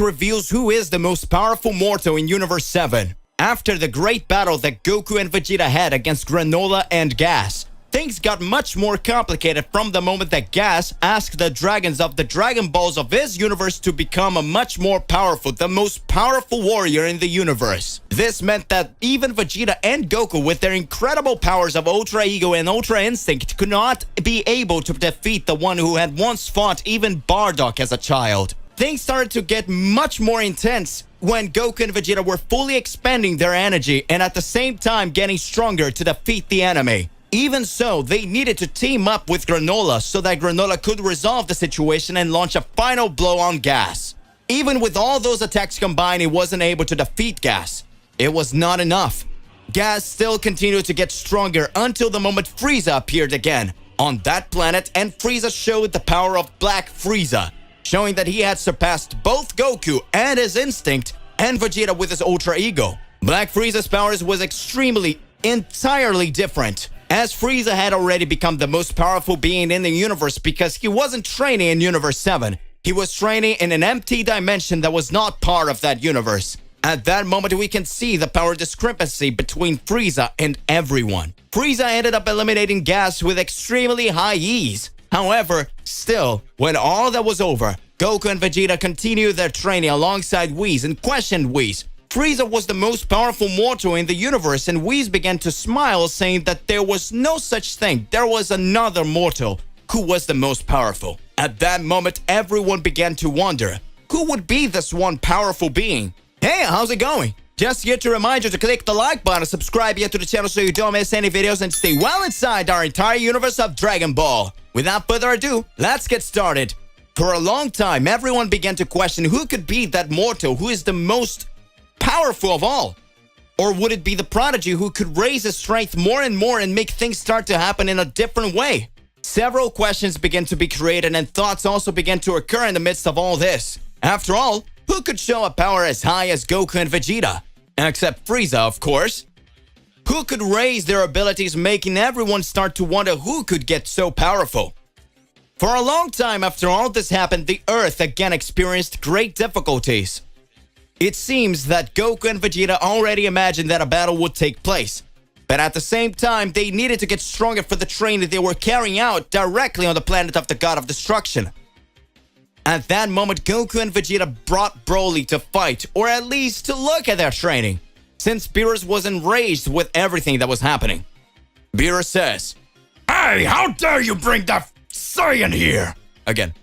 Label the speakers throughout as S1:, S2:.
S1: reveals who is the most powerful mortal in Universe 7. After the great battle that Goku and Vegeta had against Granola and Gas, things got much more complicated from the moment that Gas asked the dragons of the Dragon Balls of his universe to become a much more powerful, the most powerful warrior in the universe. This meant that even Vegeta and Goku, with their incredible powers of Ultra Ego and Ultra Instinct, could not be able to defeat the one who had once fought even Bardock as a child. Things started to get much more intense when Goku and Vegeta were fully expending their energy and at the same time getting stronger to defeat the enemy. Even so, they needed to team up with Granola so that Granola could resolve the situation and launch a final blow on Gas. Even with all those attacks combined, he wasn't able to defeat Gas. It was not enough. Gas still continued to get stronger until the moment Frieza appeared again on that planet, and Frieza showed the power of Black Frieza, showing that he had surpassed both Goku and his instinct and Vegeta with his Ultra Ego. Black Frieza's powers was entirely different, as Frieza had already become the most powerful being in the universe because he wasn't training in Universe 7. He was training in an empty dimension that was not part of that universe. At that moment, we can see the power discrepancy between Frieza and everyone. Frieza ended up eliminating Gas with extremely high ease. However, still, when all that was over, Goku and Vegeta continued their training alongside Whis and questioned Whis. Frieza was the most powerful mortal in the universe, and Whis began to smile, saying that there was no such thing. There was another mortal who was the most powerful. At that moment, everyone began to wonder, who would be this one powerful being? Hey, how's it going? Just here to remind you to click the like button, subscribe here to the channel so you don't miss any videos, and stay well inside our entire universe of Dragon Ball. Without further ado, let's get started. For a long time, everyone began to question who could be that mortal who is the most powerful of all. Or would it be the prodigy who could raise his strength more and more and make things start to happen in a different way? Several questions began to be created, and thoughts also began to occur in the midst of all this. After all, who could show a power as high as Goku and Vegeta? Except Frieza, of course. Who could raise their abilities, making everyone start to wonder who could get so powerful? For a long time after all this happened, the Earth again experienced great difficulties. It seems that Goku and Vegeta already imagined that a battle would take place. But at the same time, they needed to get stronger for the training they were carrying out directly on the planet of the God of Destruction. At that moment, Goku and Vegeta brought Broly to fight, or at least to look at their training, since Beerus was enraged with everything that was happening. Beerus says, "Hey, how dare you bring that Saiyan here?" Again.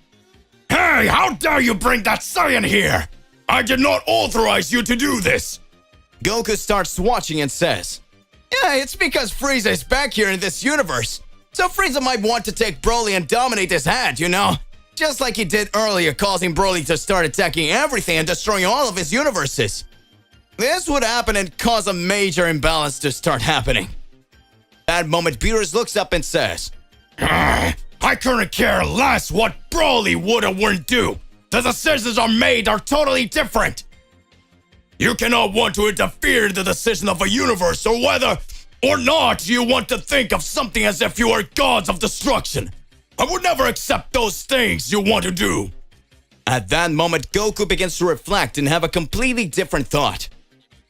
S1: "Hey, how dare you bring that Saiyan here? I did not authorize you to do this." Goku starts watching and says, "Yeah, it's because Frieza is back here in this universe. So Frieza might want to take Broly and dominate his hand, you know? Just like he did earlier, causing Broly to start attacking everything and destroying all of his universes. This would happen and cause a major imbalance to start happening." At that moment, Beerus looks up and says, "I couldn't care less what Broly would or wouldn't do. The decisions are totally different. You cannot want to interfere in the decision of a universe, or whether or not you want to think of something as if you are gods of destruction. I would never accept those things you want to do." At that moment, Goku begins to reflect and have a completely different thought.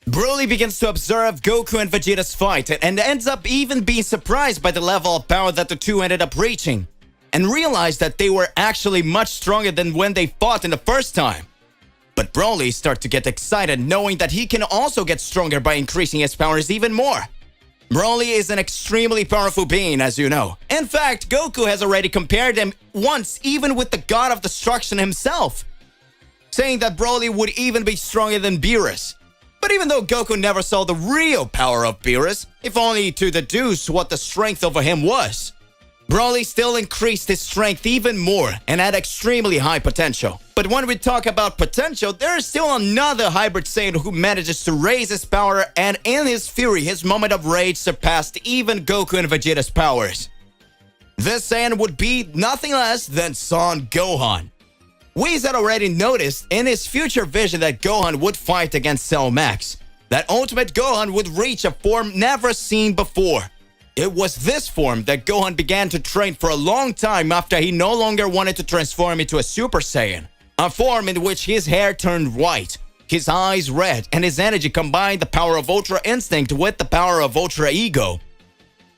S1: Broly begins to observe Goku and Vegeta's fight and ends up even being surprised by the level of power that the two ended up reaching, and realized that they were actually much stronger than when they fought in the first time. But Broly starts to get excited, knowing that he can also get stronger by increasing his powers even more. Broly is an extremely powerful being, as you know. In fact, Goku has already compared him once even with the God of Destruction himself, saying that Broly would even be stronger than Beerus. But even though Goku never saw the real power of Beerus, if only to deduce what the strength over him was, Broly still increased his strength even more and had extremely high potential. But when we talk about potential, there is still another hybrid Saiyan who manages to raise his power, and in his fury, his moment of rage surpassed even Goku and Vegeta's powers. This Saiyan would be nothing less than Son Gohan. Whis had already noticed in his future vision that Gohan would fight against Cell Max, that Ultimate Gohan would reach a form never seen before. It was this form that Gohan began to train for a long time after he no longer wanted to transform into a Super Saiyan. A form in which his hair turned white, his eyes red, and his energy combined the power of Ultra Instinct with the power of Ultra Ego.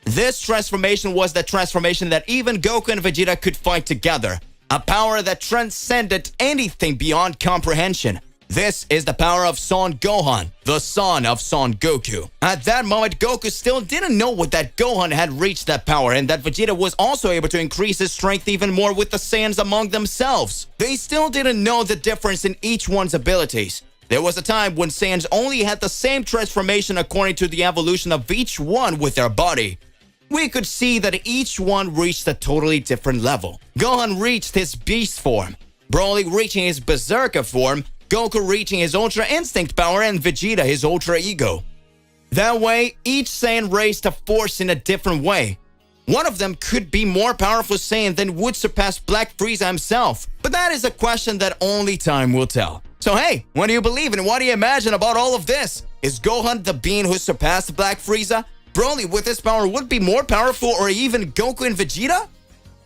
S1: This transformation was the transformation that even Goku and Vegeta could fight together. A power that transcended anything beyond comprehension. This is the power of Son Gohan, the son of Son Goku. At that moment, Goku still didn't know that Gohan had reached that power and that Vegeta was also able to increase his strength even more with the Saiyans among themselves. They still didn't know the difference in each one's abilities. There was a time when Saiyans only had the same transformation according to the evolution of each one with their body. We could see that each one reached a totally different level. Gohan reached his beast form, Broly reaching his berserker form, Goku reaching his Ultra Instinct power, and Vegeta his Ultra Ego. That way, each Saiyan raised a force in a different way. One of them could be more powerful Saiyan than would surpass Black Frieza himself, but that is a question that only time will tell. So hey, what do you believe in? What do you imagine about all of this? Is Gohan the being who surpassed Black Frieza? Broly with his power would be more powerful, or even Goku and Vegeta?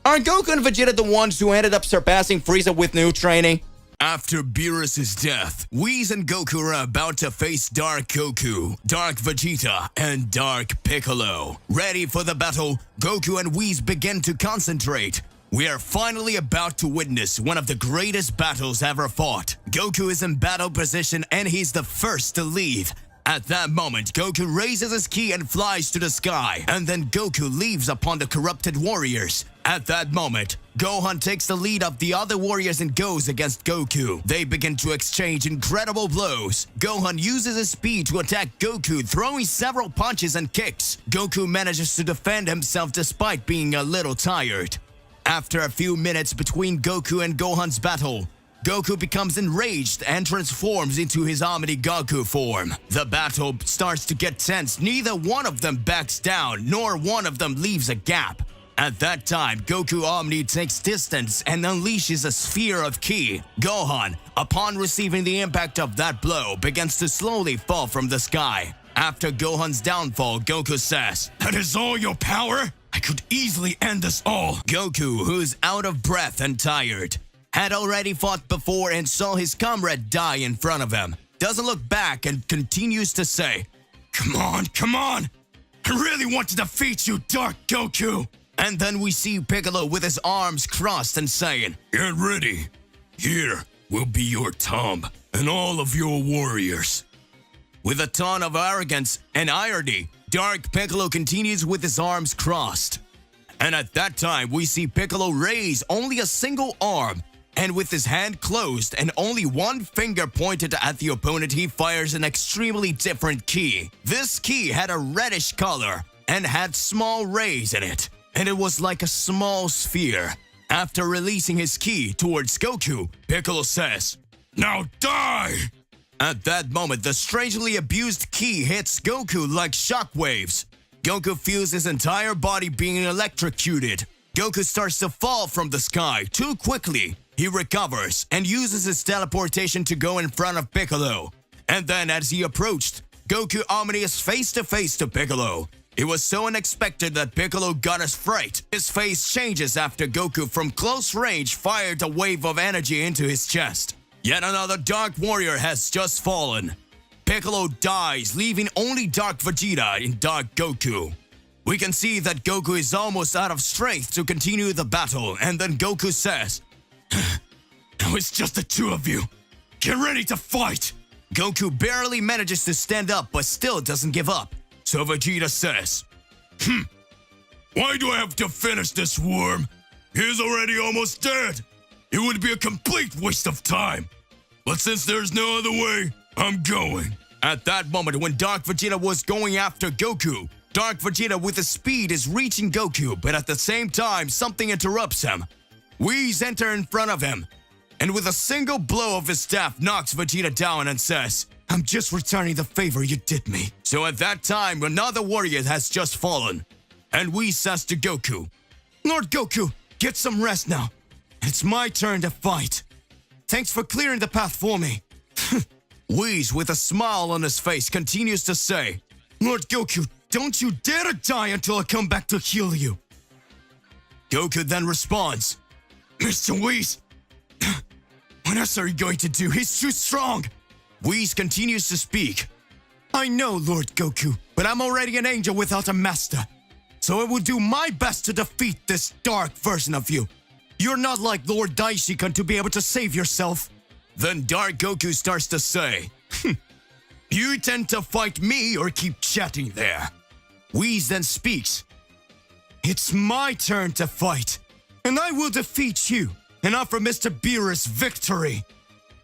S1: Are Goku and Vegeta the ones who ended up surpassing Frieza with new training?
S2: After Beerus' death, Whis and Goku are about to face Dark Goku, Dark Vegeta, and Dark Piccolo. Ready for the battle, Goku and Whis begin to concentrate. We are finally about to witness one of the greatest battles ever fought. Goku is in battle position and he's the first to leave. At that moment, Goku raises his ki and flies to the sky, and then Goku leaves upon the corrupted warriors. At that moment, Gohan takes the lead of the other warriors and goes against Goku. They begin to exchange incredible blows. Gohan uses his speed to attack Goku, throwing several punches and kicks. Goku manages to defend himself despite being a little tired. After a few minutes between Goku and Gohan's battle, Goku becomes enraged and transforms into his Goku form. The battle starts to get tense. Neither one of them backs down, nor one of them leaves a gap. At that time, Goku Omni takes distance and unleashes a sphere of ki. Gohan, upon receiving the impact of that blow, begins to slowly fall from the sky. After Gohan's downfall, Goku says, "That is all your power? I could easily end us all." Goku, who is out of breath and tired, had already fought before and saw his comrade die in front of him, doesn't look back and continues to say, come on, I really want to defeat you, Dark Goku." And then we see Piccolo with his arms crossed and saying, "Get ready. Here will be your tomb and all of your warriors." With a ton of arrogance and irony, Dark Piccolo continues with his arms crossed. And at that time, we see Piccolo raise only a single arm, and with his hand closed and only one finger pointed at the opponent, he fires an extremely different ki. This ki had a reddish color and had small rays in it, and it was like a small sphere. After releasing his ki towards Goku, Piccolo says, "Now die!" At that moment, the strangely abused ki hits Goku like shockwaves. Goku feels his entire body being electrocuted. Goku starts to fall from the sky too quickly. He recovers and uses his teleportation to go in front of Piccolo. And then as he approached, Goku Omni is face to face to Piccolo. It was so unexpected that Piccolo got a fright. His face changes after Goku from close range fired a wave of energy into his chest. Yet another Dark Warrior has just fallen. Piccolo dies, leaving only Dark Vegeta in Dark Goku. We can see that Goku is almost out of strength to continue the battle, and then Goku says, "Now it's just the two of you. Get ready to fight." Goku barely manages to stand up but still doesn't give up. So Vegeta says, "Why do I have to finish this worm? He's already almost dead. It would be a complete waste of time. But since there's no other way, I'm going." At that moment, when Dark Vegeta was going after Goku, Dark Vegeta with his speed is reaching Goku, but at the same time, something interrupts him. Whis enter in front of him, and with a single blow of his staff knocks Vegeta down and says, "I'm just returning the favor you did me." So at that time, another warrior has just fallen, and Whis says to Goku, "Lord Goku, get some rest now. It's my turn to fight. Thanks for clearing the path for me." Whis, with a smile on his face, continues to say, "Lord Goku, don't you dare to die until I come back to heal you." Goku then responds, "Mr. Whis, What else are you going to do? He's too strong. Whis continues to speak. I know, Lord Goku, but I'm already an angel without a master. So I will do my best to defeat this dark version of you. You're not like Lord Daishikan to be able to save yourself. Then Dark Goku starts to say, You intend to fight me or keep chatting there? Whis then speaks. It's my turn to fight, and I will defeat you and offer Mr. Beerus victory.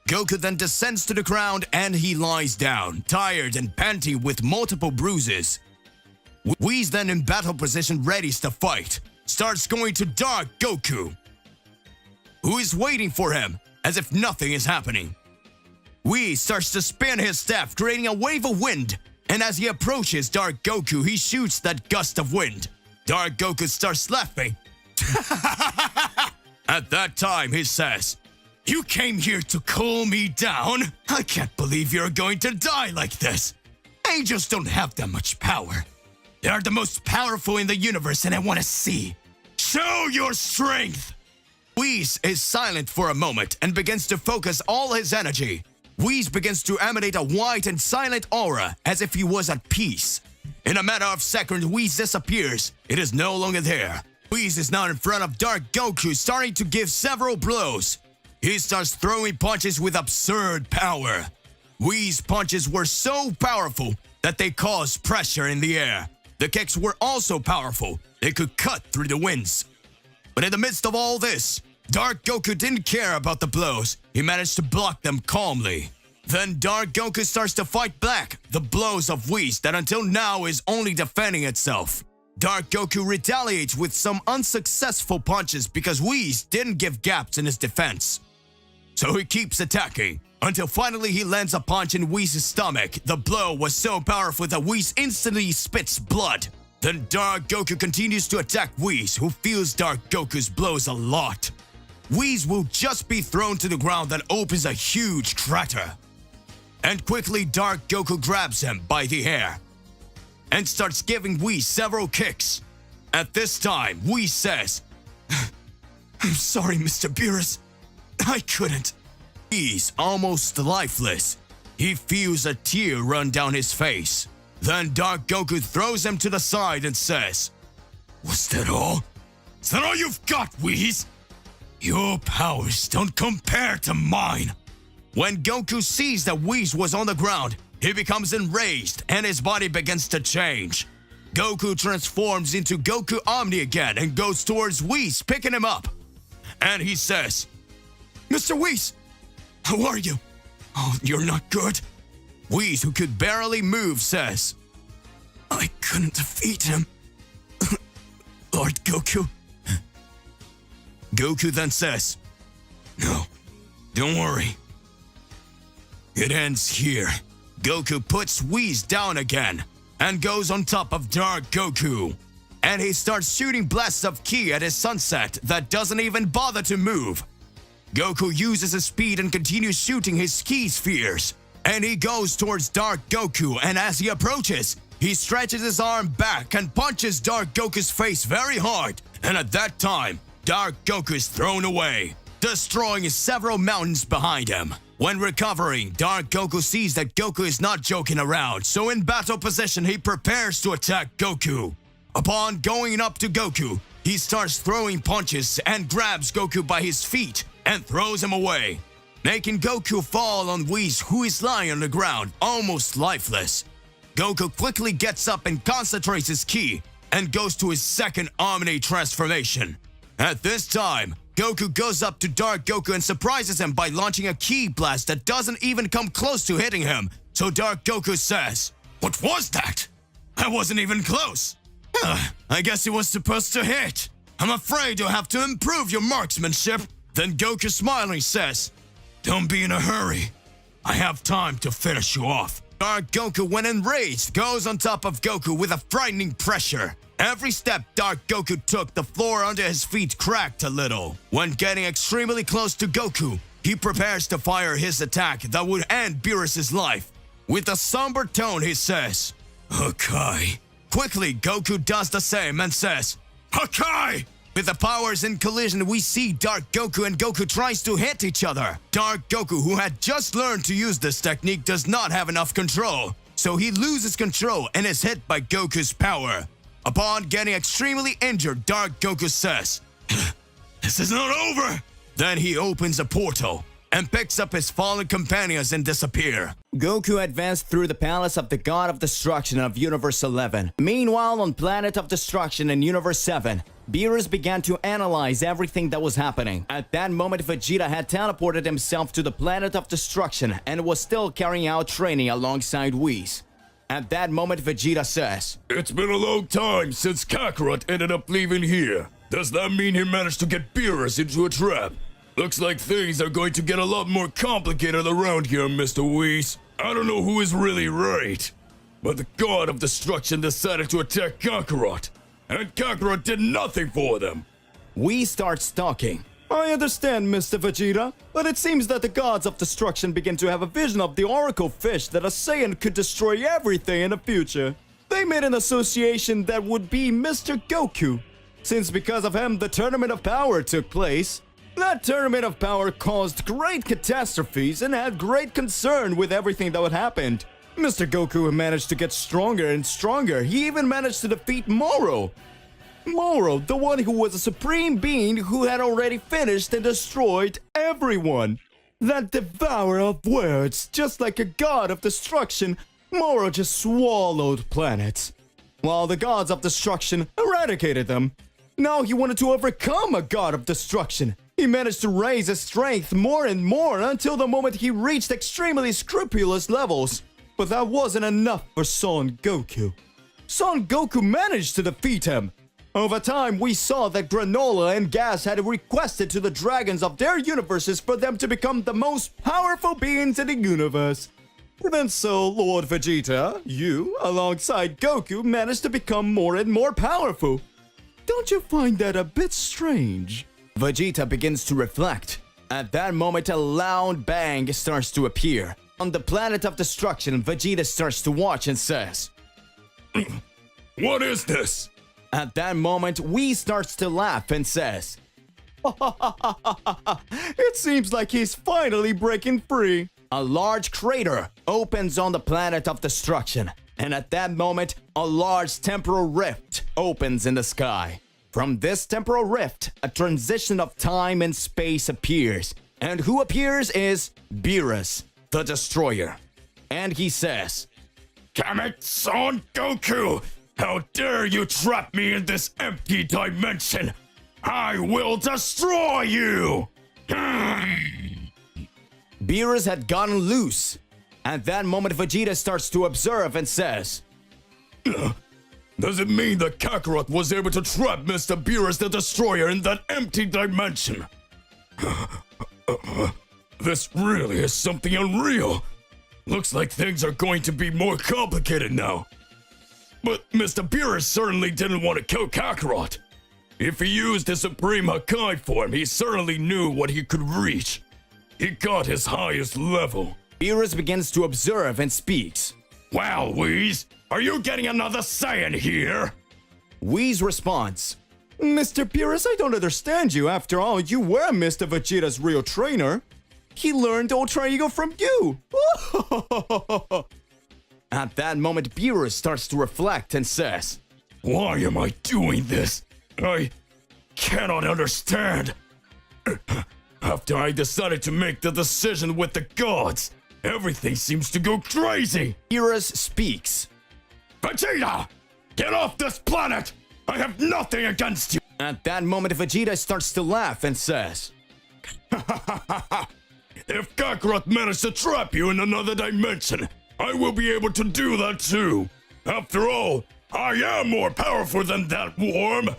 S2: Goku then descends to the ground and he lies down, tired and panting with multiple bruises. Whis then in battle position readies to fight, starts going to Dark Goku, who is waiting for him as if nothing is happening. Whis starts to spin his staff, creating a wave of wind, and as he approaches Dark Goku, he shoots that gust of wind. Dark Goku starts laughing. At that time, he says, You came here to cool me down? I can't believe you're going to die like this. Angels don't have that much power. They are the most powerful in the universe, and I want to see. Show your strength! Whis is silent for a moment and begins to focus all his energy. Whis begins to emanate a white and silent aura as if he was at peace. In a matter of seconds, Whis disappears. It is no longer there. Whis is now in front of Dark Goku, starting to give several blows. He starts throwing punches with absurd power. Whis' punches were so powerful that they caused pressure in the air. The kicks were also powerful. They could cut through the winds. But in the midst of all this, Dark Goku didn't care about the blows. He managed to block them calmly. Then Dark Goku starts to fight back the blows of Whis that until now is only defending itself. Dark Goku retaliates with some unsuccessful punches because Whis didn't give gaps in his defense. So he keeps attacking until finally he lands a punch in Whis' stomach. The blow was so powerful that Whis instantly spits blood. Then Dark Goku continues to attack Whis, who feels Dark Goku's blows a lot. Whis will just be thrown to the ground that opens a huge crater. And quickly Dark Goku grabs him by the hair and starts giving Whis several kicks. At this time, Whis says, I'm sorry, Mr. Beerus. I couldn't. He's almost lifeless. He feels a tear run down his face. Then Dark Goku throws him to the side and says, Was that all? Is that all you've got, Whis? Your powers don't compare to mine. When Goku sees that Whis was on the ground, he becomes enraged and his body begins to change. Goku transforms into Goku Omni again and goes towards Whis, picking him up. And he says, Mr. Whis, how are you? Oh, you're not good. Whis, who could barely move, says, I couldn't defeat him. Lord Goku. Goku then says, No, don't worry. It ends here. Goku puts Whis down again and goes on top of Dark Goku. And he starts shooting blasts of ki at his sunset that doesn't even bother to move. Goku uses his speed and continues shooting his ki spheres. And he goes towards Dark Goku, and as he approaches, he stretches his arm back and punches Dark Goku's face very hard. And at that time, Dark Goku is thrown away, destroying several mountains behind him. When recovering, Dark Goku sees that Goku is not joking around, so in battle position, he prepares to attack Goku. Upon going up to Goku, he starts throwing punches and grabs Goku by his feet and throws him away, making Goku fall on Whis, who is lying on the ground, almost lifeless. Goku quickly gets up and concentrates his ki and goes to his second Omni transformation. At this time, Goku goes up to Dark Goku and surprises him by launching a ki blast that doesn't even come close to hitting him. So Dark Goku says, What was that? I wasn't even close. I guess it was supposed to hit. I'm afraid you'll have to improve your marksmanship. Then Goku smiling says, Don't be in a hurry. I have time to finish you off. Dark Goku, when enraged, goes on top of Goku with a frightening pressure. Every step Dark Goku took, the floor under his feet cracked a little. When getting extremely close to Goku, he prepares to fire his attack that would end Beerus' life. With a somber tone, he says, Hakai. Quickly, Goku does the same and says, Hakai! With the powers in collision, we see Dark Goku and Goku tries to hit each other. Dark Goku, who had just learned to use this technique, does not have enough control. So he loses control and is hit by Goku's power. Upon getting extremely injured, Dark Goku says, "This is not over!" Then he opens a portal and picks up his fallen companions and disappear.
S1: Goku advanced through the palace of the God of Destruction of Universe 11. Meanwhile, on Planet of Destruction in Universe 7, Beerus began to analyze everything that was happening. At that moment, Vegeta had teleported himself to the Planet of Destruction and was still carrying out training alongside Whis. At that moment, Vegeta says,
S3: "It's been a long time since Kakarot ended up leaving here. Does that mean he managed to get Beerus into a trap? Looks like things are going to get a lot more complicated around here, Mr. Whis. I don't know who is really right, but the God of Destruction decided to attack Kakarot, and Kakarot did nothing for them."
S1: Whis starts talking. "I understand, Mr. Vegeta, but it seems that the gods of destruction begin to have a vision of the Oracle Fish that a Saiyan could destroy everything in the future. They made an association that would be Mr. Goku, since because of him the Tournament of Power took place. That Tournament of Power caused great catastrophes and had great concern with everything that would happen. Mr. Goku managed to get stronger and stronger. He even managed to defeat Moro. Moro, the one who was a supreme being who had already finished and destroyed everyone. That devourer of words, just like a god of destruction, Moro just swallowed planets, while the gods of destruction eradicated them. Now he wanted to overcome a god of destruction. He managed to raise his strength more and more until the moment he reached extremely scrupulous levels. But that wasn't enough for Son Goku. Son Goku managed to defeat him. Over time, we saw that Granola and Gas had requested to the dragons of their universes for them to become the most powerful beings in the universe. Even so, Lord Vegeta, you, alongside Goku, managed to become more and more powerful. Don't you find that a bit strange? Vegeta begins to reflect. At that moment, a loud bang starts to appear. On the Planet of Destruction, Vegeta starts to watch and says,
S3: "What is this?"
S1: At that moment, Whis starts to laugh and says, "It seems like he's finally breaking free." A large crater opens on the Planet of Destruction, and at that moment, a large temporal rift opens in the sky. From this temporal rift, a transition of time and space appears, and who appears is Beerus, the Destroyer. And he says,
S3: "Damn it, Son Goku! How dare you trap me in this empty dimension! I will destroy you!"
S1: Beerus had gotten loose. At that moment, Vegeta starts to observe and says,
S3: "Does it mean that Kakarot was able to trap Mr. Beerus the Destroyer in that empty dimension? This really is something unreal. Looks like things are going to be more complicated now. But Mr. Beerus certainly didn't want to kill Kakarot. If he used his Supreme Hakai form, he certainly knew what he could reach. He got his highest level."
S1: Beerus begins to observe and speaks.
S3: "Well, Whis, are you getting another Saiyan here?"
S1: Whis responds, "Mr. Beerus, I don't understand you. After all, you were Mr. Vegeta's real trainer. He learned Ultra Ego from you." At that moment, Beerus starts to reflect and says,
S3: "Why am I doing this? I cannot understand. After I decided to make the decision with the gods, everything seems to go crazy."
S1: Beerus speaks.
S3: "Vegeta, get off this planet! I have nothing against you!"
S1: At that moment, Vegeta starts to laugh and says,
S3: "If Kakarot managed to trap you in another dimension, I will be able to do that too. After all, I am more powerful than that worm.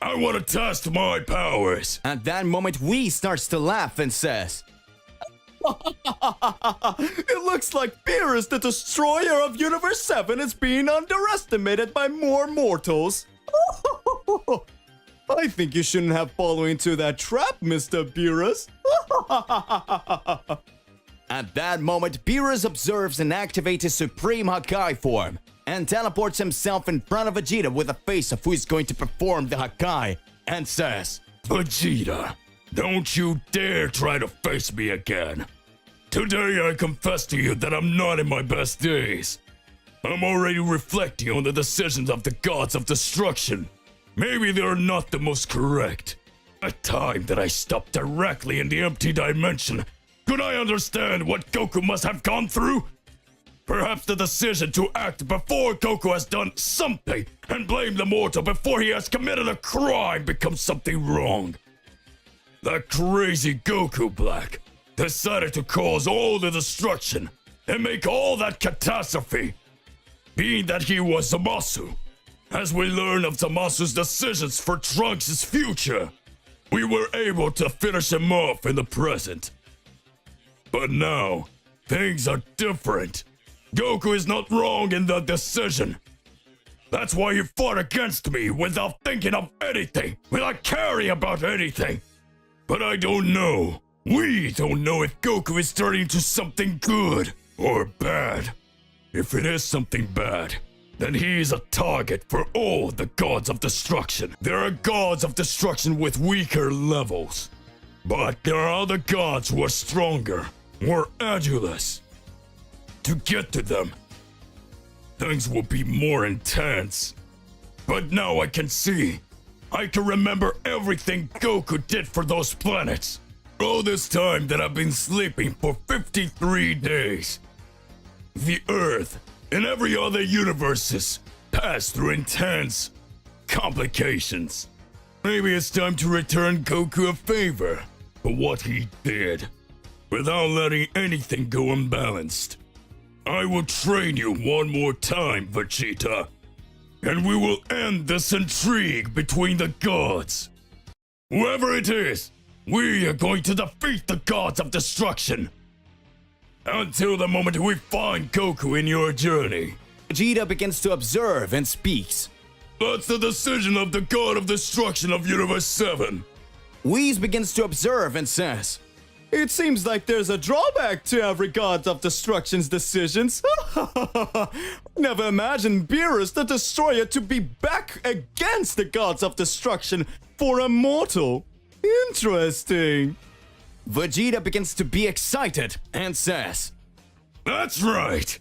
S3: I want to test my powers."
S1: At that moment, Whis starts to laugh and says, "It looks like Beerus, the Destroyer of Universe 7, is being underestimated by more mortals. I think you shouldn't have fallen into that trap, Mr. Beerus." At that moment, Beerus observes and activates his Supreme Hakai form and teleports himself in front of Vegeta with a face of who is going to perform the Hakai and says,
S3: Vegeta, don't you dare try to face me again. Today I confess to you that I'm not in my best days. I'm already reflecting on the decisions of the gods of destruction. Maybe they're not the most correct. At time that I stepped directly in the empty dimension, could I understand what Goku must have gone through? Perhaps the decision to act before Goku has done something and blame the mortal before he has committed a crime becomes something wrong. That crazy Goku Black decided to cause all the destruction and make all that catastrophe. Being that he was Zamasu, as we learn of Zamasu's decisions for Trunks' future, we were able to finish him off in the present. But now, things are different. Goku is not wrong in the decision. That's why he fought against me without thinking of anything, without caring about anything. But I don't know. We don't know if Goku is turning to something good or bad. If it is something bad, then he is a target for all the gods of destruction. There are gods of destruction with weaker levels. But there are other gods who are stronger, more adulous. To get to them, things will be more intense. But now I can see. I can remember everything Goku did for those planets. All this time that I've been sleeping for 53 days. The Earth and every other universes pass through intense complications. Maybe it's time to return Goku a favor for what he did, without letting anything go unbalanced. I will train you one more time, Vegeta, and we will end this intrigue between the gods. Whoever it is, we are going to defeat the gods of destruction. Until the moment we find Goku in your journey.
S1: Vegeta begins to observe and speaks.
S3: That's the decision of the god of destruction of Universe 7.
S1: Whis begins to observe and says,
S4: It seems like there's a drawback to every god of destruction's decisions. Never imagined Beerus the Destroyer to be back against the gods of destruction for a mortal. Interesting.
S1: Vegeta begins to be excited and says,
S3: That's right.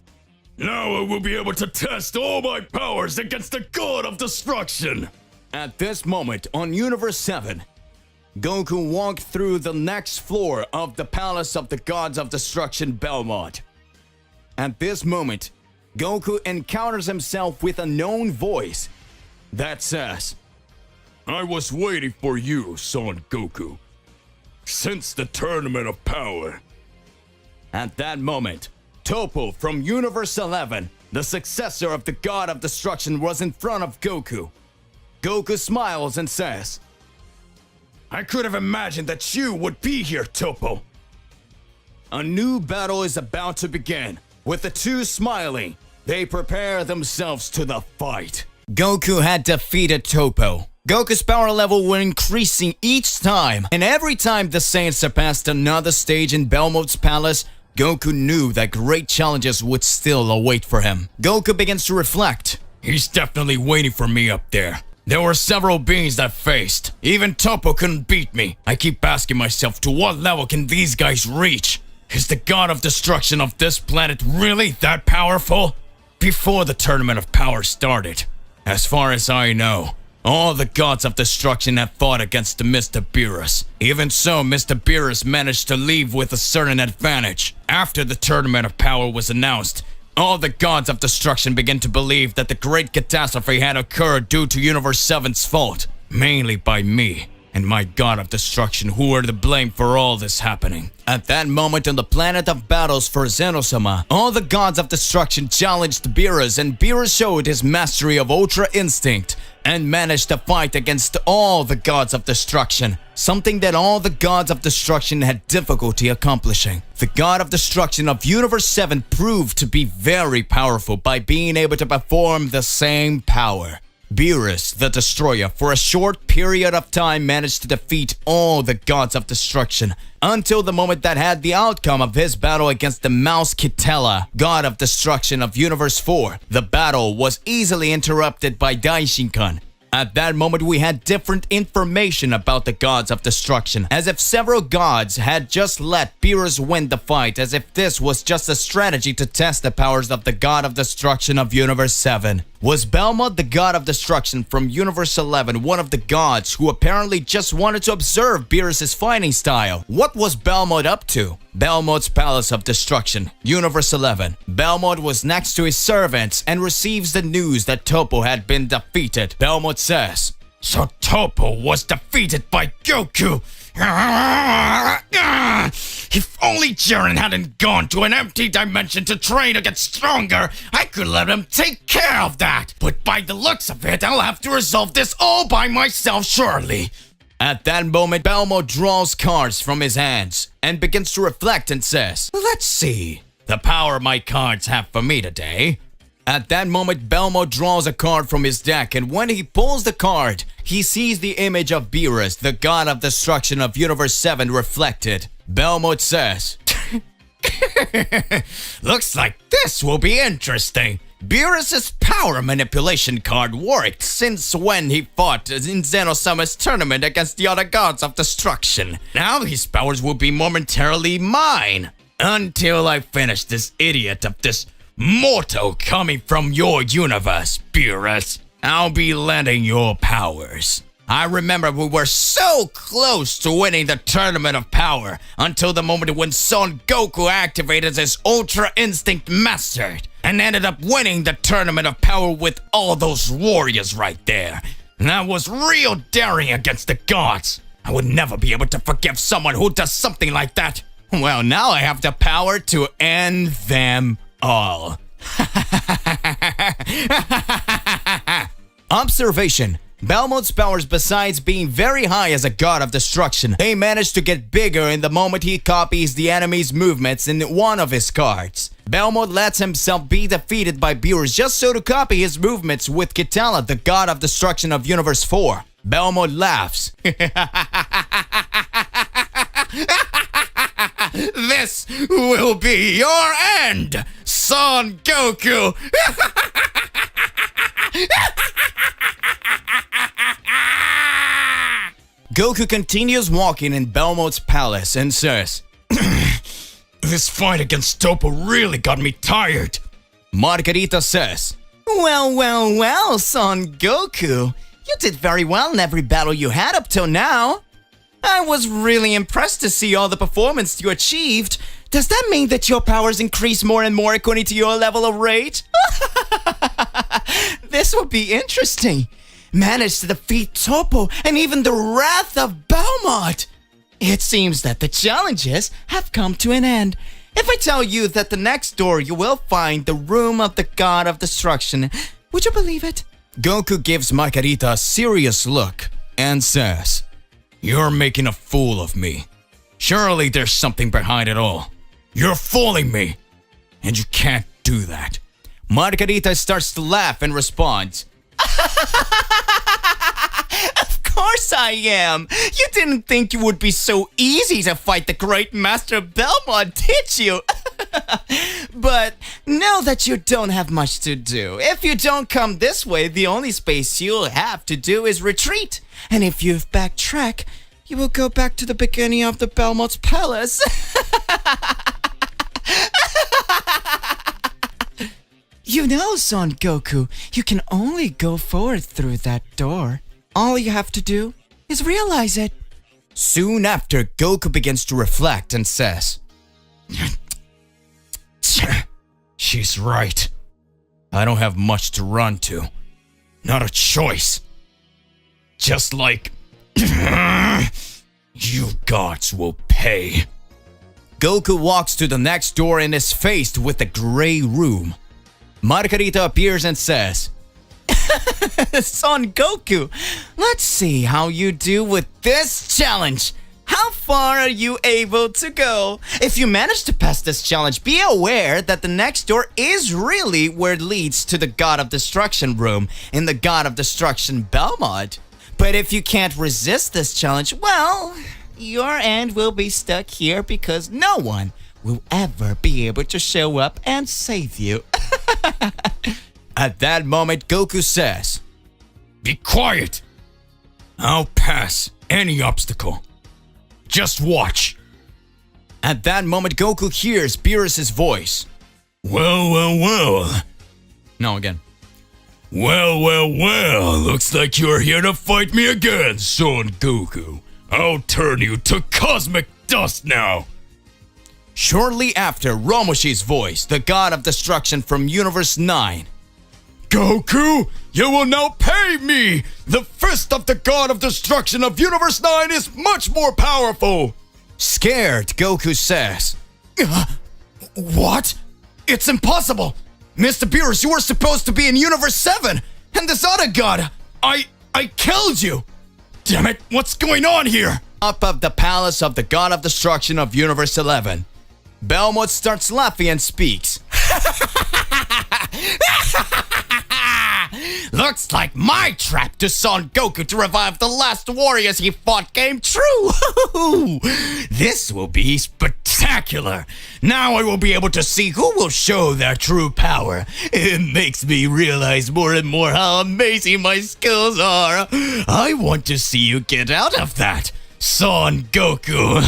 S3: Now I will be able to test all my powers against the god of destruction.
S1: At this moment on Universe 7, Goku walked through the next floor of the Palace of the Gods of Destruction Belmont. At this moment, Goku encounters himself with a known voice that says,
S3: I was waiting for you, Son Goku, since the Tournament of Power.
S1: At that moment, Topo from Universe 11, the successor of the God of Destruction, was in front of Goku. Goku smiles and says, I could have imagined that you would be here, Topo. A new battle is about to begin. With the two smiling, they prepare themselves to the fight. Goku had defeated Topo. Goku's power level was increasing each time, and every time the Saiyans surpassed another stage in Belmont's palace, Goku knew that great challenges would still await for him. Goku begins to reflect.
S3: He's definitely waiting for me up there. There were several beings that faced. Even Topo couldn't beat me. I keep asking myself, to what level can these guys reach? Is the god of destruction of this planet really that powerful? Before the Tournament of Power started, as far as I know, all the gods of destruction have fought against Mr. Beerus. Even so, Mr. Beerus managed to leave with a certain advantage. After the Tournament of Power was announced, all the gods of destruction began to believe that the great catastrophe had occurred due to Universe 7's fault, mainly by me and my god of destruction, who were to blame for all this happening.
S1: At that moment on the planet of battles for Zenosama, all the gods of destruction challenged Beerus, and Beerus showed his mastery of Ultra Instinct and managed to fight against all the gods of destruction, something that all the gods of destruction had difficulty accomplishing. The god of destruction of Universe 7 proved to be very powerful by being able to perform the same power. Beerus, the Destroyer, for a short period of time managed to defeat all the gods of destruction, until the moment that had the outcome of his battle against the Mouse Kitela, god of destruction of Universe 4. The battle was easily interrupted by Daishinkan, At that moment, we had different information about the gods of destruction, as if several gods had just let Beerus win the fight, as if this was just a strategy to test the powers of the god of destruction of Universe 7. Was Belmont, the god of destruction from Universe 11, one of the gods who apparently just wanted to observe Beerus' fighting style? What was Belmont up to? Belmont's Palace of Destruction, Universe 11. Belmont was next to his servants and receives the news that Topo had been defeated. Belmont says,
S3: So Topo was defeated by Goku! If only Jiren hadn't gone to an empty dimension to train to get stronger, I could let him take care of that! But by the looks of it, I'll have to resolve this all by myself surely!
S1: At that moment, Belmo draws cards from his hands and begins to reflect and says, "Let's see the power my cards have for me today." At that moment, Belmo draws a card from his deck, and when he pulls the card, he sees the image of Beerus, the god of destruction of Universe 7, reflected. Belmo says,
S3: Looks like this will be interesting.
S1: Beerus' power manipulation card worked since when he fought in Xenosummer's tournament against the other gods of destruction. Now his powers will be momentarily mine. Until I finish this idiot of this mortal coming from your universe, Beerus. I'll be lending your powers. I remember we were so close to winning the Tournament of Power until the moment when Son Goku activated his Ultra Instinct Mastered and ended up winning the Tournament of Power with all those warriors right there. And that was real daring against the gods. I would never be able to forgive someone who does something like that. Well, now I have the power to end them all. Observation. Belmont's powers, besides being very high as a god of destruction, they manage to get bigger in the moment he copies the enemy's movements in one of his cards. Belmont lets himself be defeated by Beerus just so to copy his movements with Kitala, the god of destruction of Universe 4. Belmont laughs. This will be your end, Son Goku! Goku continues walking in Belmont's palace and says,
S3: This fight against Topo really got me tired.
S1: Margarita says, Well, Son Goku. You did very well in every battle you had up till now. I was really impressed to see all the performance you achieved. Does that mean that your powers increase more and more according to your level of rage? This will be interesting. Managed to defeat Topo and even the wrath of Belmont. It seems that the challenges have come to an end. If I tell you that the next door you will find the room of the god of destruction, would you believe it? Goku gives Margarita a serious look and says, You're making a fool of me. Surely there's something behind it all. You're fooling me. And you can't do that. Margarita starts to laugh and responds, Of course I am. You didn't think it would be so easy to fight the great master Belmont, did you? But know that you don't have much to do. If you don't come this way, the only space you'll have to do is retreat. And if you backtrack, you will go back to the beginning of the Belmont's palace. You know, Son Goku, you can only go forward through that door. All you have to do is realize it. Soon after, Goku begins to reflect and says, She's right. I don't have much to run to. Not a choice. Just like you gods will pay. Goku walks to the next door and is faced with a gray room. Margarita appears and says, Son Goku, let's see how you do with this challenge. How far are you able to go? If you manage to pass this challenge, be aware that the next door is really where it leads to the God of Destruction room in the God of Destruction Belmont. But if you can't resist this challenge, well, your end will be stuck here because no one will ever be able to show up and save you. At that moment, Goku says,
S3: Be quiet! I'll pass any obstacle. Just watch.
S1: At that moment, Goku hears Beerus' voice.
S3: Well.
S1: No, again.
S3: Well. Looks like you're here to fight me again, Son Goku. I'll turn you to cosmic dust now.
S1: Shortly after, Romoshi's voice, the god of destruction from Universe 9.
S3: Goku, you will now pay me! The fist of the god of destruction of Universe 9 is much more powerful!
S1: Scared, Goku says.
S3: What? It's impossible! Mr. Beerus, you were supposed to be in Universe 7! And this other god, I killed you! Damn it, what's going on here?
S1: Up of the palace of the god of destruction of Universe 11. Belmont starts laughing and speaks.
S3: Looks like my trap to Son Goku to revive the last warriors he fought came true! This will be spectacular! Now I will be able to see who will show their true power. It makes me realize more and more how amazing my skills are. I want to see you get out of that, Son Goku!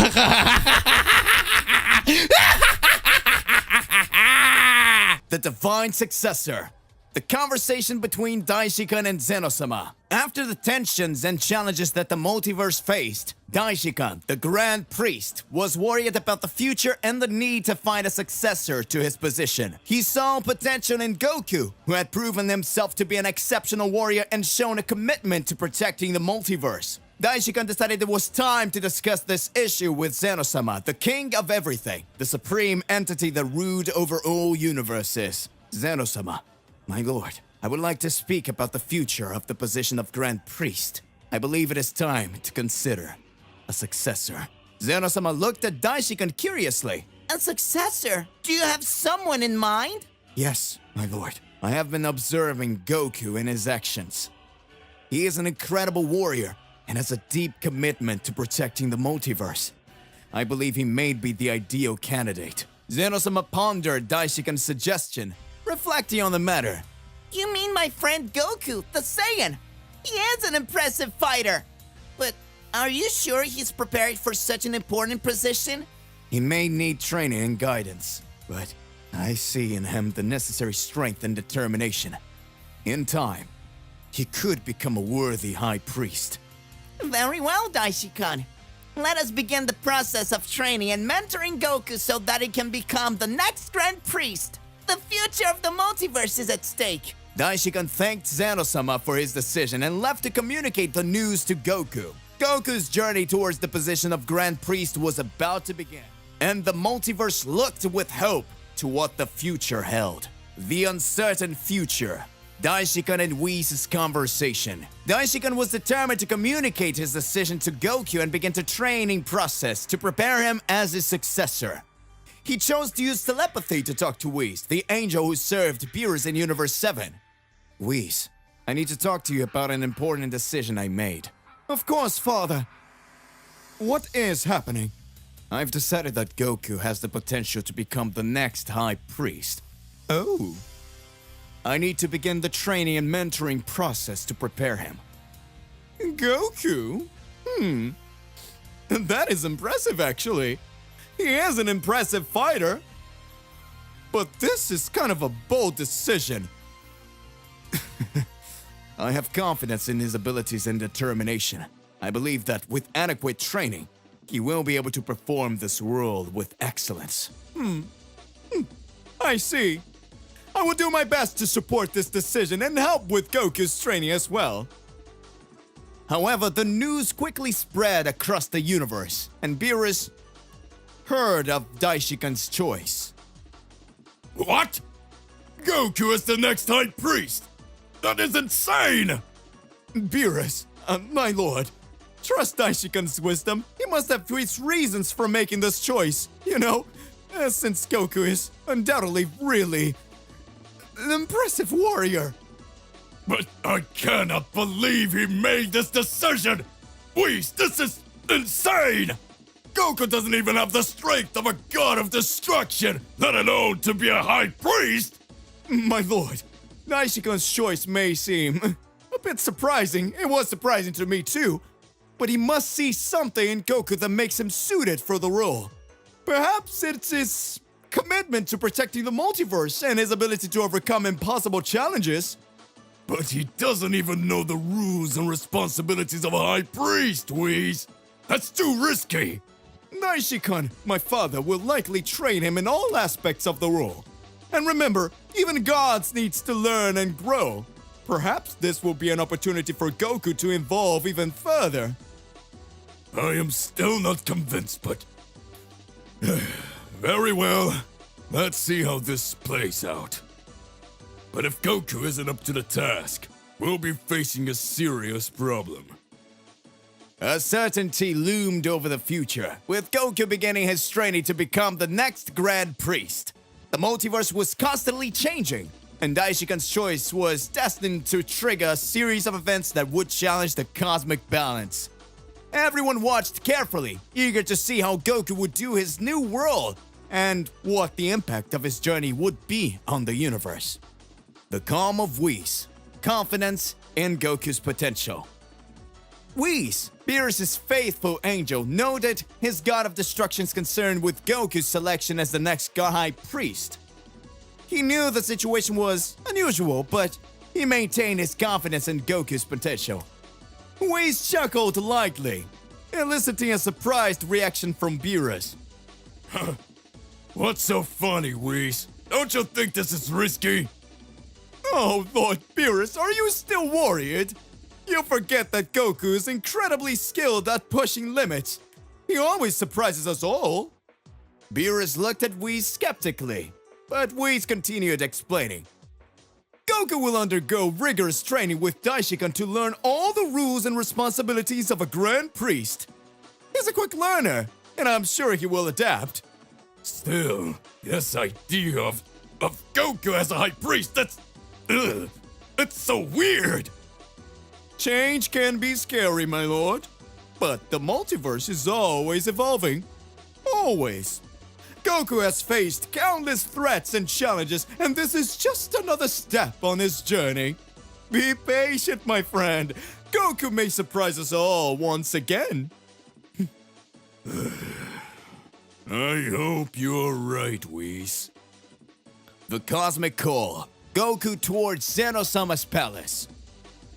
S1: The divine successor. The conversation between Daishikan and Zeno-sama. After the tensions and challenges that the multiverse faced, Daishikan, the Grand Priest, was worried about the future and the need to find a successor to his position. He saw potential in Goku, who had proven himself to be an exceptional warrior and shown a commitment to protecting the multiverse. Daishikan decided it was time to discuss this issue with Zeno-sama, the king of everything, the supreme entity that ruled over all universes. Zeno-sama, my lord, I would like to speak about the future of the position of Grand Priest. I believe it is time to consider a successor. Zeno-sama looked at Daishikan curiously.
S5: A successor? Do you have someone in mind?
S1: Yes, my lord. I have been observing Goku and his actions. He is an incredible warrior and has a deep commitment to protecting the multiverse. I believe he may be the ideal candidate. Zeno-sama pondered Daishikan's suggestion, reflecting on the matter.
S5: You mean my friend Goku, the Saiyan? He is an impressive fighter. But are you sure he's prepared for such an important position?
S1: He may need training and guidance, but I see in him the necessary strength and determination. In time, he could become a worthy high priest.
S5: Very well, Daishikan. Let us begin the process of training and mentoring Goku so that he can become the next Grand Priest. The future of the multiverse is at stake.
S1: Daishikan thanked Zeno-sama for his decision and left to communicate the news to Goku. Goku's journey towards the position of Grand Priest was about to begin, and the multiverse looked with hope to what the future held. The uncertain future. Daishikan and Whis' conversation. Daishikan was determined to communicate his decision to Goku and begin the training process to prepare him as his successor. He chose to use telepathy to talk to Whis, the angel who served Beerus in Universe 7. Whis, I need to talk to you about an important decision I made. Of course, father. What is happening? I've decided that Goku has the potential to become the next High Priest. Oh. I need to begin the training and mentoring process to prepare him. Goku? That is impressive, actually. He is an impressive fighter. But this is kind of a bold decision. I have confidence in his abilities and determination. I believe that with adequate training, he will be able to perform this role with excellence. I see. I will do my best to support this decision and help with Goku's training as well. However, the news quickly spread across the universe, and Beerus heard of Daishikan's choice.
S3: What? Goku is the next High Priest? That is insane!
S1: Beerus, my lord, trust Daishikan's wisdom. He must have his reasons for making this choice, you know, since Goku is undoubtedly really an impressive warrior.
S3: But I cannot believe he made this decision! Whis, this is insane! Goku doesn't even have the strength of a god of destruction, let alone to be a high priest!
S1: My lord, Daishikan's choice may seem a
S4: bit surprising. It was surprising to me too. But he must see something in Goku that makes him suited for the role. Perhaps it's his commitment to protecting the multiverse and his ability to overcome impossible challenges.
S3: But he doesn't even know the rules and responsibilities of a high priest, Whis. That's too risky.
S4: Daishi-kun, my father, will likely train him in all aspects of the role. And remember, even gods needs to learn and grow. Perhaps this will be an opportunity for Goku to evolve even further.
S3: I am still not convinced, but... Very well. Let's see how this plays out. But if Goku isn't up to the task, we'll be facing a serious problem.
S4: A certainty loomed over the future, with Goku beginning his training to become the next Grand Priest. The multiverse was constantly changing, and Daishikan's choice was destined to trigger a series of events that would challenge the cosmic balance. Everyone watched carefully, eager to see how Goku would do his new world, and what the impact of his journey would be on the universe. The calm of Whis, confidence in Goku's potential. Whis, Beerus' faithful angel, noted his god of destruction's concern with Goku's selection as the next god high priest. He knew the situation was unusual, but he maintained his confidence in Goku's potential. Whis chuckled lightly, eliciting a surprised reaction from Beerus.
S3: What's so funny, Whis? Don't you think this is risky?
S4: Oh, Lord Beerus, are you still worried? You forget that Goku is incredibly skilled at pushing limits. He always surprises us all. Beerus looked at Whis skeptically, but Whis continued explaining. Goku will undergo rigorous training with Daishikan to learn all the rules and responsibilities of a Grand Priest. He's a quick learner, and I'm sure he will adapt.
S3: Still, this idea of Goku as a high priest, that's so weird.
S4: Change can be scary, my lord. But the multiverse is always evolving. Always. Goku has faced countless threats and challenges, and this is just another step on his journey. Be patient, my friend. Goku may surprise us all once again.
S3: I hope you're right, Whis.
S4: The cosmic call. Goku towards Zeno-sama's palace.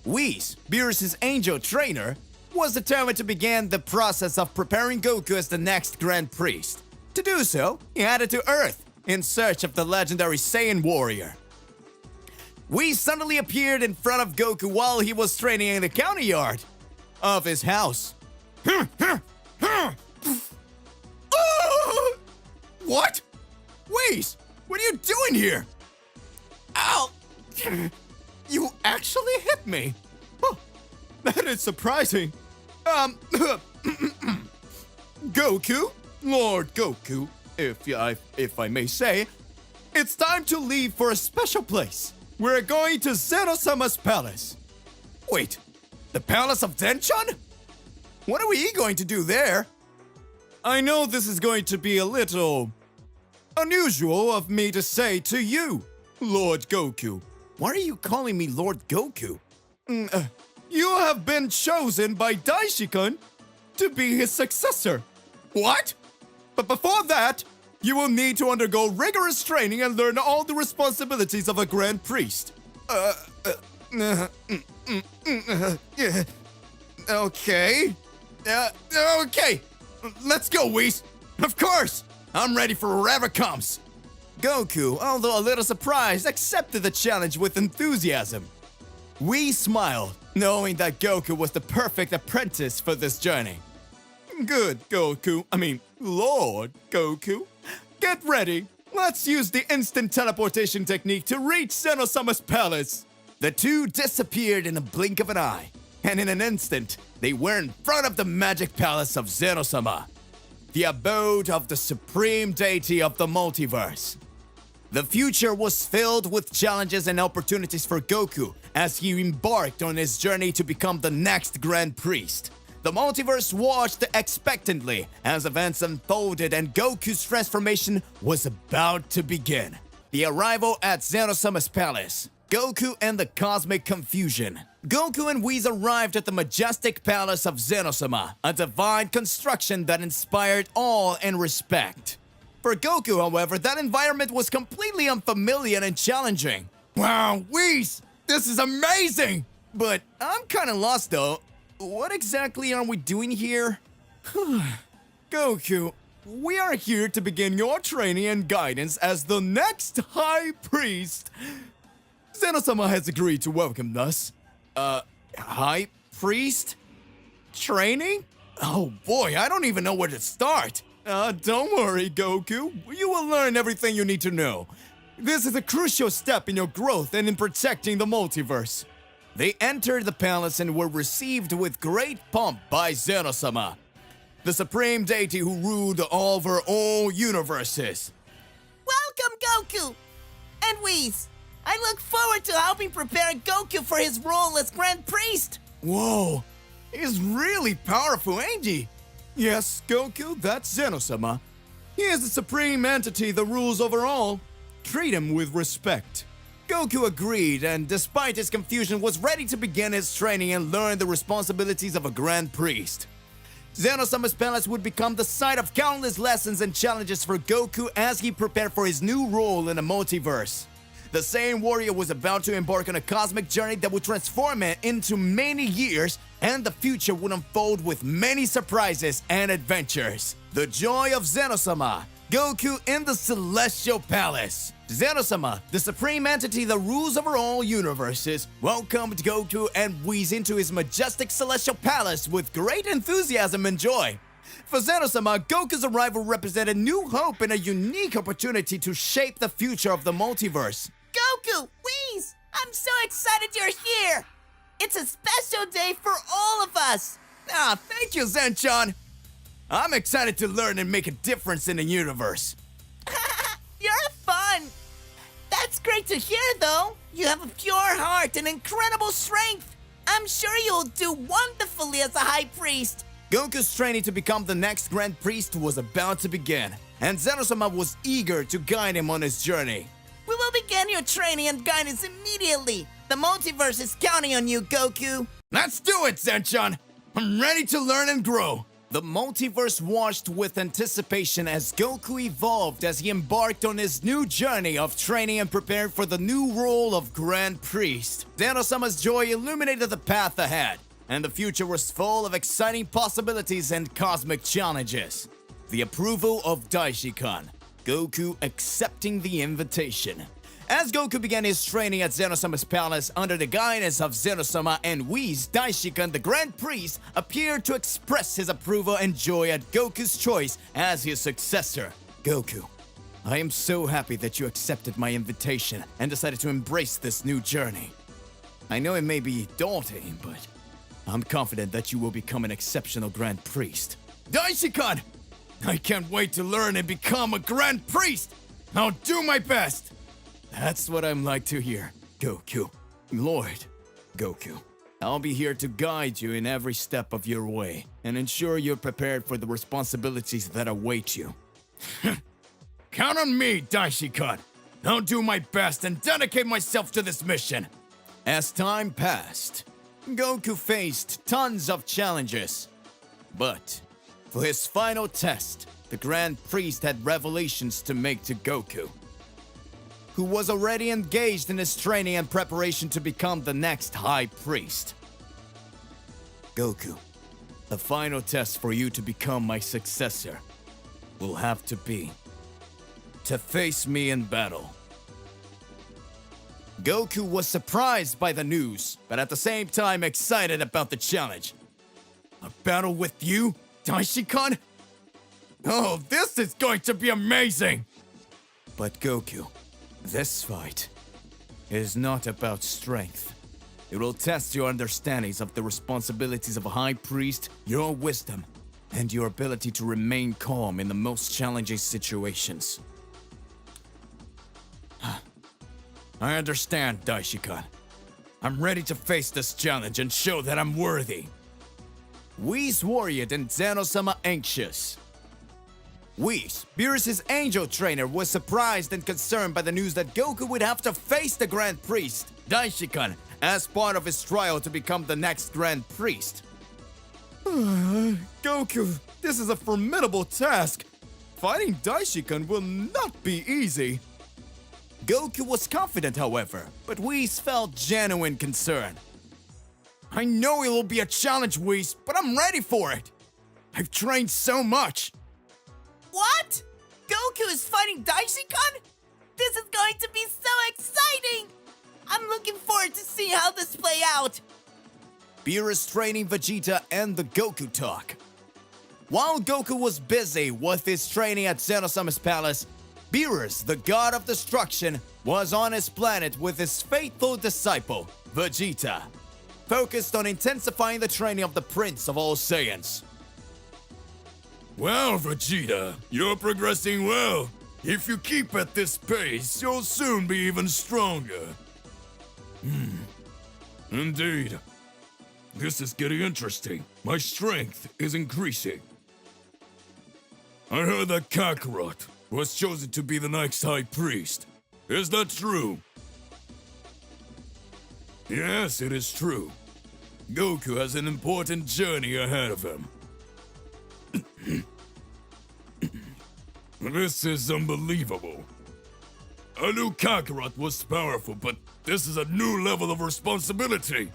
S4: Whis, Beerus' angel trainer, was determined to begin the process of preparing Goku as the next Grand Priest. To do so, he headed to Earth in search of the legendary Saiyan warrior. Whis suddenly appeared in front of Goku while he was training in the courtyard of his house. What? Whis, what are you doing here? Ow! You actually hit me. Huh, that is surprising. Goku? Lord Goku, if I may say, it's time to leave for a special place. We're going to Zeno-sama's palace. Wait, the palace of Zenchan? What are we going to do there? I know this is going to be a little unusual of me to say to you, Lord Goku. Why are you calling me Lord Goku? You have been chosen by Daishikan to be his successor. What? But before that, you will need to undergo rigorous training and learn all the responsibilities of a Grand Priest. Okay. Okay. Let's go, Whis. Of course. I'm ready for whatever comes. Goku, although a little surprised, accepted the challenge with enthusiasm. Whis smiled, knowing that Goku was the perfect apprentice for this journey. Good, Goku. Lord Goku. Get ready. Let's use the instant teleportation technique to reach Zeno-sama's palace. The two disappeared in a blink of an eye, and in an instant, they were in front of the magic palace of Zeno-sama, the abode of the supreme deity of the multiverse. The future was filled with challenges and opportunities for Goku as he embarked on his journey to become the next Grand Priest. The multiverse watched expectantly as events unfolded and Goku's transformation was about to begin. The arrival at Zeno-sama's palace, Goku and the cosmic confusion.
S1: Goku and Whis arrived at the majestic palace of Zenosama, a divine construction that inspired awe and respect. For Goku, however, that environment was completely unfamiliar and challenging. Wow, Whis! This is amazing! But I'm kinda lost though. What exactly are we doing here? Goku, we are here to begin your training and guidance as the next High Priest. Zenosama has agreed to welcome us. High Priest? Training? Oh boy, I don't even know where to start. Don't worry, Goku. You will learn everything you need to know. This is a crucial step in your growth and in protecting the multiverse. They entered the palace and were received with great pomp by Zenosama, the supreme deity who ruled over all universes.
S5: Welcome, Goku! And Whis, I look forward to helping prepare Goku for his role as Grand Priest.
S1: Whoa, he's really powerful, ain't he? Yes, Goku, that's Zenosama. He is the supreme entity that rules over all. Treat him with respect. Goku agreed and, despite his confusion, was ready to begin his training and learn the responsibilities of a Grand Priest. Zenosama's palace would become the site of countless lessons and challenges for Goku as he prepared for his new role in the multiverse. The same warrior was about to embark on a cosmic journey that would transform him into many years, and the future would unfold with many surprises and adventures. The joy of Zenosama, Goku in the Celestial Palace. Zenosama, the supreme entity that rules over all universes, welcomed Goku and Whis into his majestic Celestial Palace with great enthusiasm and joy. For Zenosama, Goku's arrival represented new hope and a unique opportunity to shape the future of the multiverse.
S5: Goku, Whis, I'm so excited you're here. It's a special day for all of us.
S1: Thank you, Zenchan. I'm excited to learn and make a difference in the universe.
S5: You're fun. That's great to hear, though. You have a pure heart and incredible strength. I'm sure you'll do wonderfully as a High Priest.
S1: Goku's training to become the next Grand Priest was about to begin, and Zenosama was eager to guide him on his journey.
S5: We will begin your training and guidance immediately. The multiverse is counting on you, Goku.
S1: Let's do it, Zenchan! I'm ready to learn and grow. The multiverse watched with anticipation as Goku evolved as he embarked on his new journey of training and prepared for the new role of Grand Priest. Zenosama's joy illuminated the path ahead, and the future was full of exciting possibilities and cosmic challenges. The approval of Daishikan, Goku accepting the invitation. As Goku began his training at Zenosama's palace under the guidance of Zenosama and Whis, Daishikan, the Grand Priest, appeared to express his approval and joy at Goku's choice as his successor. Goku, I am so happy that you accepted my invitation and decided to embrace this new journey. I know it may be daunting, but I'm confident that you will become an exceptional Grand Priest. Daishikan! I can't wait to learn and become a Grand Priest! I'll do my best! That's what I'm like to hear, Goku. Lord, Goku. I'll be here to guide you in every step of your way and ensure you're prepared for the responsibilities that await you. Count on me, Daishikan. I'll do my best and dedicate myself to this mission. As time passed, Goku faced tons of challenges. But for his final test, the Grand Priest had revelations to make to Goku, who was already engaged in his training and preparation to become the next High Priest. Goku, the final test for you to become my successor will have to be to face me in battle. Goku was surprised by the news, but at the same time excited about the challenge. A battle with you, Daishikan? Oh, this is going to be amazing! But Goku, this fight is not about strength. It will test your understandings of the responsibilities of a High Priest, your wisdom, and your ability to remain calm in the most challenging situations. I understand, Daishikan. I'm ready to face this challenge and show that I'm worthy. Whis worried and Zenosama anxious. Whis, Beerus' angel trainer, was surprised and concerned by the news that Goku would have to face the Grand Priest, Daishikan, as part of his trial to become the next Grand Priest.
S4: Goku, this is a formidable task. Fighting Daishikan will not be easy.
S1: Goku was confident, however, but Whis felt genuine concern. I know it will be a challenge, Whis, but I'm ready for it. I've trained so much.
S5: What? Goku is fighting Daishikan? This is going to be so exciting! I'm looking forward to see how this play out.
S1: Beerus training Vegeta and the Goku talk. While Goku was busy with his training at Xenosama's palace, Beerus, the god of destruction, was on his planet with his faithful disciple, Vegeta, focused on intensifying the training of the Prince of All Saiyans.
S3: Well, Vegeta, you're progressing well. If you keep at this pace, you'll soon be even stronger. Indeed. This is getting interesting. My strength is increasing. I heard that Kakarot was chosen to be the next High Priest. Is that true? Yes, it is true. Goku has an important journey ahead of him. This is unbelievable. I knew Kakarot was powerful, but this is a new level of responsibility.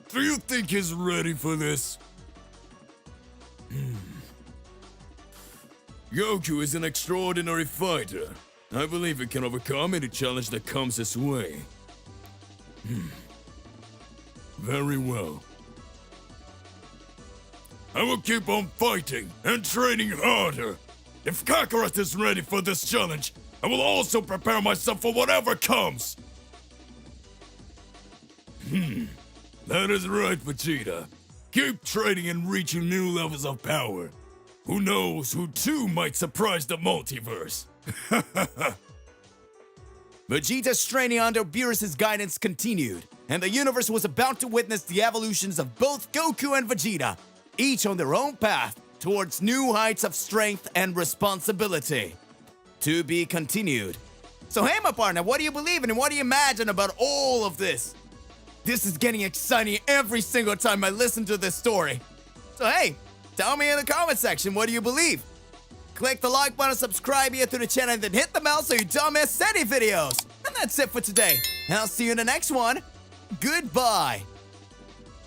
S3: Do you think he's ready for this? Goku is an extraordinary fighter. I believe he can overcome any challenge that comes his way. Very well. I will keep on fighting and training harder. If Kakarot is ready for this challenge, I will also prepare myself for whatever comes. That is right, Vegeta. Keep training and reaching new levels of power. Who knows who too might surprise the multiverse?
S1: Vegeta's training under Beerus' guidance continued, and the universe was about to witness the evolutions of both Goku and Vegeta, each on their own path towards new heights of strength and responsibility. To be continued. So hey, my partner, what do you believe in and what do you imagine about all of this? This is getting exciting every single time I listen to this story. So hey, tell me in the comment section, what do you believe? Click the like button, subscribe here to the channel, and then hit the bell so you don't miss any videos. And that's it for today. I'll see you in the next one. Goodbye.